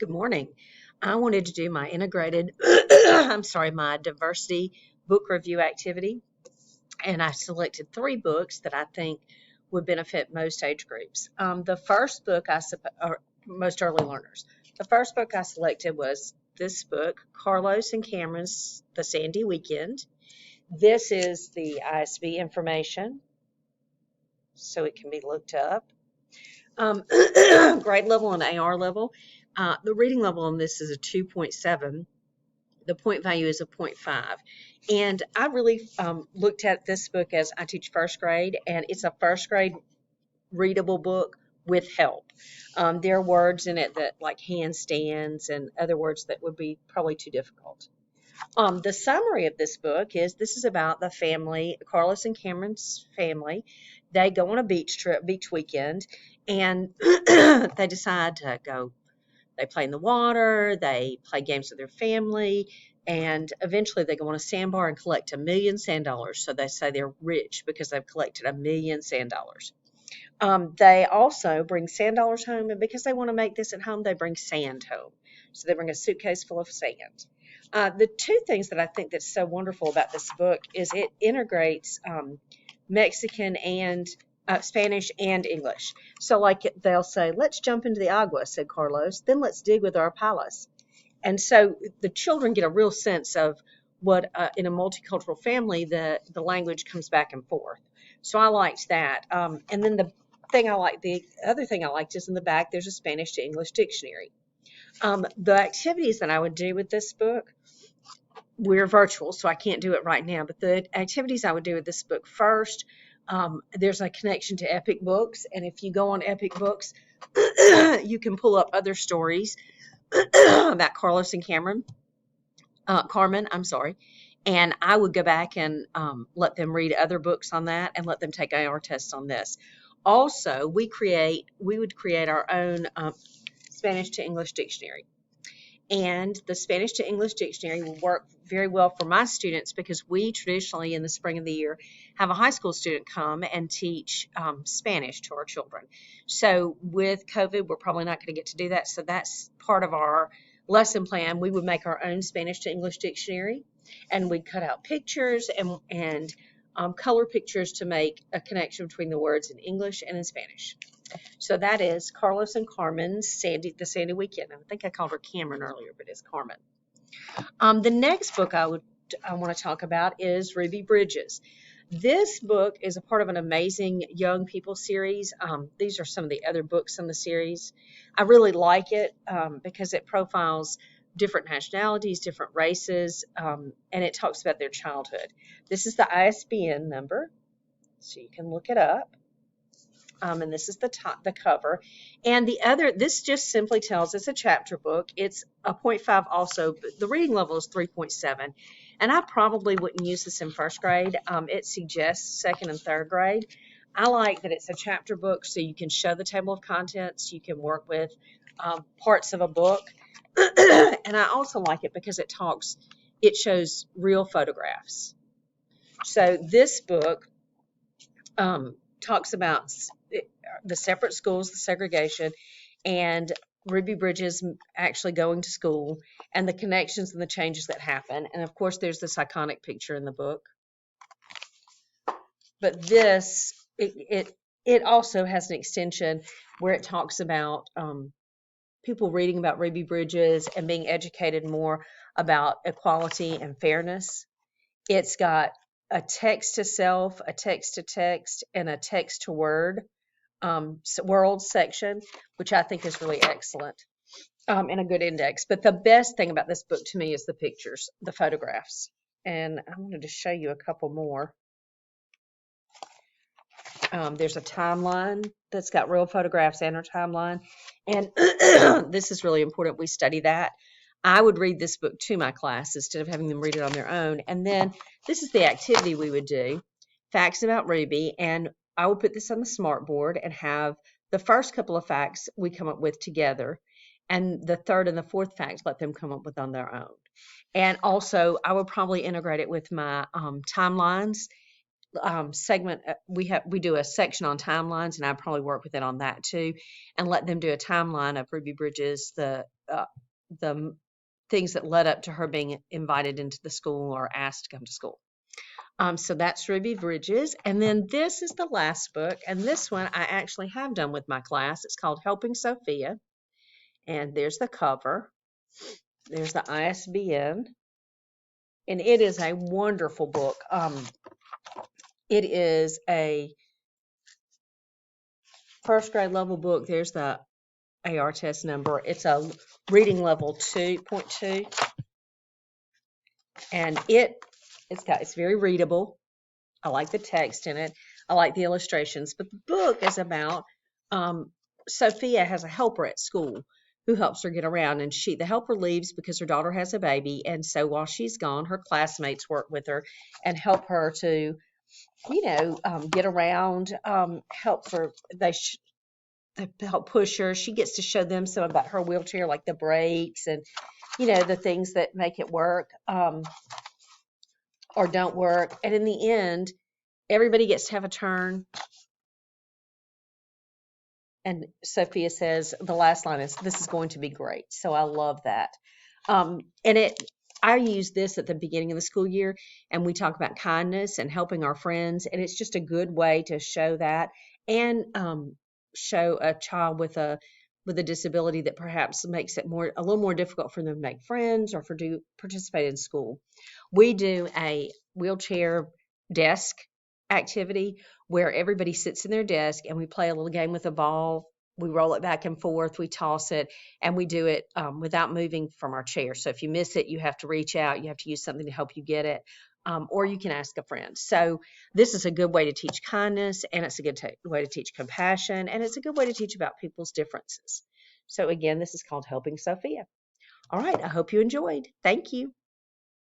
Good morning. I wanted to do my integrated, my diversity book review activity, and I selected three books that I think would benefit most age groups. The first book or most early learners. The first book I selected was this book, Carlos and Cameron's The Sandy Weekend. This is the ISB information, so it can be looked up. Grade level and AR level. The reading level on this is a 2.7. The point value is a 0.5. And I really looked at this book as I teach first grade, and it's a first grade readable book with help. There are words in it that like handstands and other words that would be probably too difficult. The summary of this book is this is about the family, Carlos and Cameron's family. They go on a beach weekend, and they decide to go. They play in the water, they play games with their family, and eventually they go on a sandbar and collect $1 million sand dollars. So they say they're rich because they've collected $1 million sand dollars. They also bring sand dollars home, and because they want to make this at home, they bring sand home. So they bring a suitcase full of sand. The two things that I think that's so wonderful about this book is it integrates Mexican and Spanish and English. So like they'll say, let's jump into the agua, said Carlos, then let's dig with our palas. And so the children get a real sense of what in a multicultural family, the language comes back and forth. So I liked that. And then the other thing I liked is in the back, there's a Spanish to English dictionary. The activities that I would do with this book, we're virtual, so I can't do it right now, but the activities I would do with this book first, there's a connection to Epic Books, and if you go on Epic Books, you can pull up other stories about Carlos and Carmen, and I would go back and let them read other books on that and let them take AR tests on this. Also, we would create our own Spanish to English dictionary. And the Spanish to English dictionary will work very well for my students because we traditionally in the spring of the year have a high school student come and teach Spanish to our children. So with COVID, we're probably not going to get to do that. So that's part of our lesson plan. We would make our own Spanish to English dictionary, and we'd cut out pictures and color pictures to make a connection between the words in English and in Spanish. So that is Carlos and Carmen's The Sandy Weekend. I think I called her Cameron earlier, but it's Carmen. The next book I want to talk about is Ruby Bridges. This book is a part of an amazing young people series. These are some of the other books in the series. I really like it because it profiles different nationalities, different races, and it talks about their childhood. This is the ISBN number, so you can look it up. And this is the cover. And this just simply tells it's a chapter book. It's a 0.5 also, but the reading level is 3.7. And I probably wouldn't use this in first grade. It suggests second and third grade. I like that it's a chapter book, so you can show the table of contents. You can work with parts of a book. And I also like it because it shows real photographs. So this book talks about the separate schools, the segregation, and Ruby Bridges actually going to school and the connections and the changes that happen. And of course, there's this iconic picture in the book. But this, it also has an extension where it talks about people reading about Ruby Bridges and being educated more about equality and fairness. It's got a text to self, a text to text, and a text to word world section, which I think is really excellent and a good index. But the best thing about this book to me is the pictures, the photographs. And I wanted to show you a couple more. There's a timeline that's got real photographs and a timeline. And this is really important. We study that. I would read this book to my class instead of having them read it on their own. And then this is the activity we would do, facts about Ruby. And I would put this on the smart board and have the first couple of facts we come up with together. And the third and the fourth fact, let them come up with on their own. And also, I would probably integrate it with my timelines segment. We do a section on timelines, and I probably work with it on that too, and let them do a timeline of Ruby Bridges, the the things that led up to her being invited into the school or asked to come to school. So that's Ruby Bridges. And then this is the last book. And this one I actually have done with my class. It's called Helping Sophia. And there's the cover. There's the ISBN. And it is a wonderful book. It is a first grade level book. There's the AR test number. It's a reading level 2.2. And it's very readable. I like the text in it. I like the illustrations. But the book is about Sophia has a helper at school who helps her get around. And the helper leaves because her daughter has a baby. And so while she's gone, her classmates work with her and help her to, get around, they help push her. She gets to show them some about her wheelchair, like the brakes and, the things that make it work. Or don't work. And in the end, everybody gets to have a turn. And Sophia says, the last line is, "This is going to be great." So I love that. I use this at the beginning of the school year, and we talk about kindness and helping our friends. And it's just a good way to show that and show a child with a disability that perhaps makes it a little more difficult for them to make friends or participate in school. We do a wheelchair desk activity where everybody sits in their desk and we play a little game with a ball. We roll it back and forth, we toss it, and we do it without moving from our chair. So if you miss it, you have to reach out, you have to use something to help you get it, or you can ask a friend. So this is a good way to teach kindness, and it's a good way to teach compassion, and it's a good way to teach about people's differences. So again, this is called Helping Sophia. All right, I hope you enjoyed. Thank you.